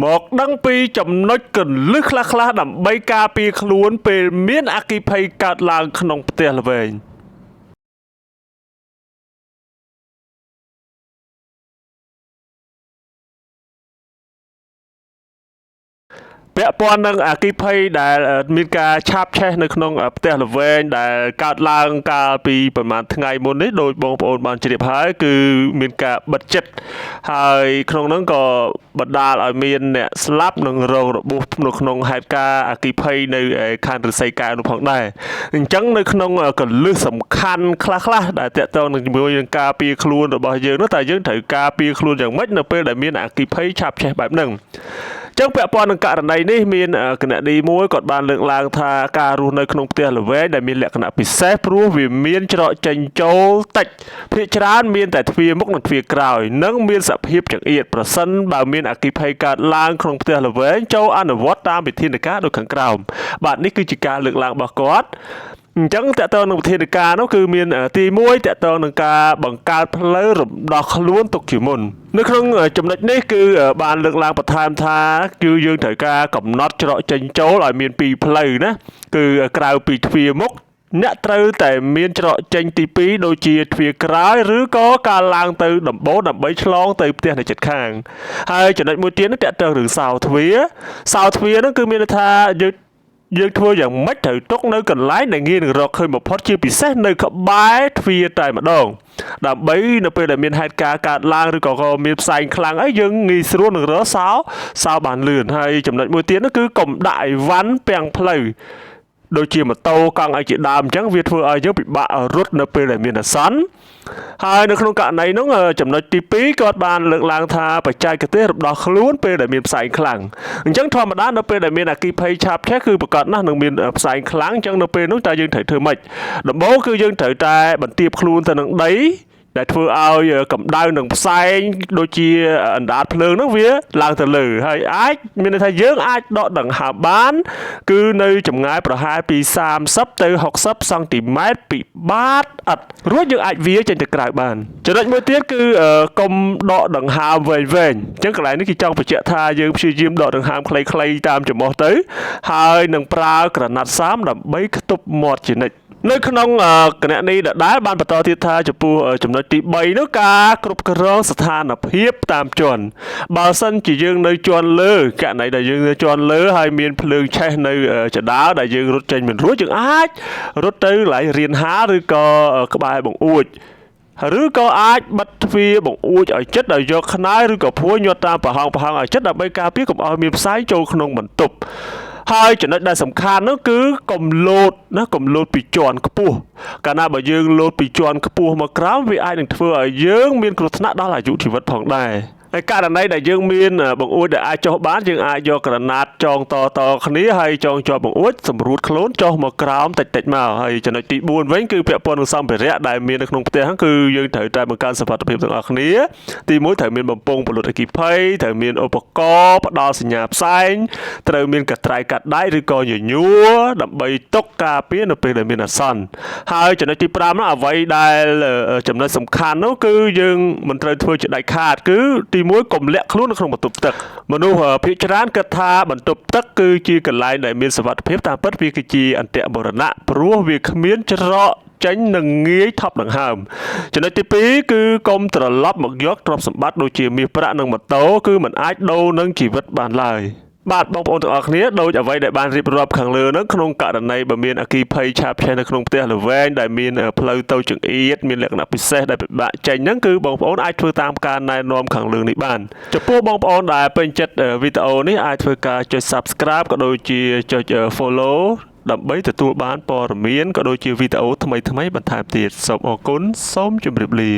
មកដឹងពីចំណុចកន្លឹះខ្លះៗដើម្បីការពារខ្លួនពេលមានអគ្គិភ័យកើតឡើងក្នុងផ្ទះល្វែងពាក់ព័ន្ធនឹងអគ្គិភ័យដែលមានការឆាបឆេះនៅក្នុងផ្ទះល្វែងដែលកើតឡើងកាលពីប្រហែលថ្ងៃមុននេះដោយបងប្អូនបានជ្រាបហើយគឺមានការបិទចិត្តហើយក្នុងនោះក៏បណ្ដាលឲ្យមានអ្នកស្លាប់និងរងរបួសនៅក្នុងហេតុការណ៍អគ្គិភ័យនៅខណ្ឌរិស័យកែវនោះផងដែរអញ្ចឹងនៅក្នុងកលឹះសំខាន់ខ្លះៗដែលតកតងនឹងជាមួយនឹងការពារខ្លួនរបស់យើងនោះតើយើងត្រូវការពារខ្លួនយ៉ាងម៉េចនៅពេលដែលមានអគ្គិភ័យឆាបឆេះបែបហ្នឹងចឹងពាក់ព័ន្ធនឹងករណីនេះមានគណនីមួយគាត់បានលើកឡើងថាការរស់នៅក្នុងផ្ទះល្វែងដែលមានលក្ខណៈពិសេសព្រោះវាមានច្រកចេញចូលតិចភាគច្រើនមានតែទ្វារមុខនិងទ្វារក្រោយនិងមានសភាពចង្អៀតប្រសិនបើមានអគ្គិភ័យកើតឡើងក្នុងផ្ទះល្វែងចូលអនុវត្តតាមវិធានការដូចខាងក្រោមបាទនេះគឺជាការលើកឡើងរបស់គាត់អញ្ចឹងតកតងនឹងវិធានការនោះគឺមានទី1តកតងនឹងការបង្កើតផ្លូវរំដោះខ្លួនទុកជាមុននៅក្នុងចំណុចនេះគឺបានលើកឡើងបន្ថែមថាគឺយើងត្រូវការកំណត់ច្រកចេញចូលឲ្យមាន2ផ្លូវណាគឺក្រៅពីទ្វារមុខអ្នកត្រូវតែមានច្រកចេញទី2ដូចជាទ្វារក្រោយឬក៏ការឡើងទៅដំបូលដើម្បីឆ្លងទៅផ្ទះនៅជិតខាងហើយចំណុចមួយទៀតនេះតកតងរឿងសោទ្វារនោះគឺមានន័យថាយើងធ្វើយ៉ាងម៉េចត្រូវទុកនៅកន្លែងដែលងាយនឹងរកឃើញបំផុតជាពិសេសនៅក្បែរទ្វារតែម្ដងដើម្បីនៅពេលដែលមានហេតុការណ៍កើតឡើងឬក៏មានផ្សែងខ្លាំងអីយើងងាយស្រួលនឹងរកសោបានលឿនហើយចំណុចមួយទៀតនោះគឺកុំដាក់អីវ៉ាន់ពាំងផ្លូវដូចជាម៉ូតូកង់អីជាដើមអញ្ចឹងវាធ្វើឲ្យយើងពិបាករត់នៅពេលដែលមានអាសន្នហើយនៅក្នុងករណីនោះចំណុចទី2គាត់បានលើកឡើងថាបច្ចេកទេសរំដោះខ្លួនពេលដែលមានផ្សែងខ្លាំងអញ្ចឹងធម្មតានៅពេលដែលមានអគ្គិភ័យឆាបឆេះគឺប្រកាសណាស់នឹងមានផ្សែងខ្លាំងអញ្ចឹងនៅពេលនោះតើយើងត្រូវធ្វើម៉េចដំបូងគឺយើងត្រូវតែបន្ទាបខ្លួនទៅនឹងដីដែលធ្វើឲ្យកម្ដៅនឹងផ្សែងដូចជាអណ្ដាតភ្លើងហ្នឹងវាឡើងទៅលើហើយអាចមានន័យថាយើងអាចដកដង្ហើមបានគឺនៅចម្ងាយប្រហែលពី30ទៅ60សង់ទីម៉ែត្រពីបាតឥដ្ឋរួចយើងអាចវាចេញទៅក្រៅបានចំណុចមួយទៀតគឺកុំដកដង្ហើមវែងអញ្ចឹងកន្លែងនេះគេចង់បញ្ជាក់ថាយើងព្យាយាមដកដង្ហើមខ្លីៗតាមចំហទៅហើយនឹងប្រើក្រណាត់សាមដើម្បីខ្ទប់មាត់ជានិច្ចនៅក្នុងគណនីដដែលបានបន្តទៀតថាចំពោះចំណុចទី3នោះការគ្រប់គ្រងស្ថានភាពតាមជាន់បើសិនជាយើងនៅជាន់លើករណីដែលយើងនៅជាន់លើហើយមានភ្លើងឆេះនៅចដាលដែលយើងរត់ចេញមិនរួចយើងអាចរត់ទៅកន្លែងរានហាលឬក៏ក្បែរបង្អួចឬក៏អាចបិទទ្វារបង្អួចឲ្យជិតដោយយកខ្នើយឬក៏ភួយញាត់តាមប្រហោងឲ្យជិតដើម្បីការពារកុំឲ្យមានផ្សែងចូលក្នុងបន្ទប់ហើយចំណុចដែលសំខាន់នោះគឺកុំលោតពីជាន់ខ្ពស់កាលណាបើយើងលោតពីជាន់ខ្ពស់មកក្រោមវាអាចនឹងធ្វើឲ្យយើងមានគ្រោះថ្នាក់ដល់អាយុជីវិតផងដែរហើយករណីដែលយើងមានបង្អួចដែលអាចចុះបានយើងអាចយកក្រណាត់ចងតគ្នាហើយចងជាប់បង្អួចសម្រួតខ្លួនចុះមកក្រោមតិចមកហើយចំណុចទី4វិញគឺពាក់ព័ន្ធនឹងសម្ភារៈដែលមាននៅក្នុងផ្ទះហ្នឹងគឺយើងត្រូវតែបង្កើនសុវត្ថិភាពទាំងអស់គ្នាទី1ត្រូវមានបំពង់ពន្លត់អគ្គិភ័យត្រូវមានឧបករណ៍ផ្ដល់សញ្ញាផ្សែងត្រូវមានកត្រៃកាត់ដៃឬក៏ញញួរដើម្បីទុកការពារនៅពេលដែលមានអាសន្នហើយចំណុចទី5នោះអ្វីដែលចំណុចសំខាន់នោះគឺយើងមិនត្រូវធ្វើជាដាច់ខាតគឺទី1កុំលាក់ខ្លួននៅក្នុងបន្ទប់ទឹកមនុស្សភាគច្រើនគិតថាបន្ទប់ទឹកគឺជាកន្លែងដែលមានសុវត្ថិភាពតាមពិតវាគឺជាអន្តៈមរណៈព្រោះវាគ្មានច្រកចេញនឹងងាយថប់ដង្ហើមចំណុចទី2គឺកុំត្រឡប់មកយកទ្រព្យសម្បត្តិដូចជាមាសប្រាក់និងម៉ូតូគឺมันអាចដូរនឹងជីវិតបានឡើយបាទបងប្អូនទាំងអស់គ្នាដូចអ្វីដែលបានរៀបរាប់ខាងលើហ្នឹងក្នុងករណីបើមានអគ្គិភ័យឆាបឆេះនៅក្នុងផ្ទះល្វែងដែលមានផ្លូវទៅចង្អៀតមានលក្ខណៈពិសេសដែលពិបាកចេញហ្នឹងគឺបងប្អូនអាចធ្វើតាមការណែនាំខាងលើនេះបានចំពោះបងប្អូនដែលពេញចិត្តវីដេអូនេះអាចធ្វើការចុច Subscribe ក៏ដូចជាចុច Follow ដើម្បីទទួលបានព័ត៌មានក៏ដូចជាវីដេអូថ្មីៗបន្ថែមទៀតសូមអរគុណសូមជម្រាបលា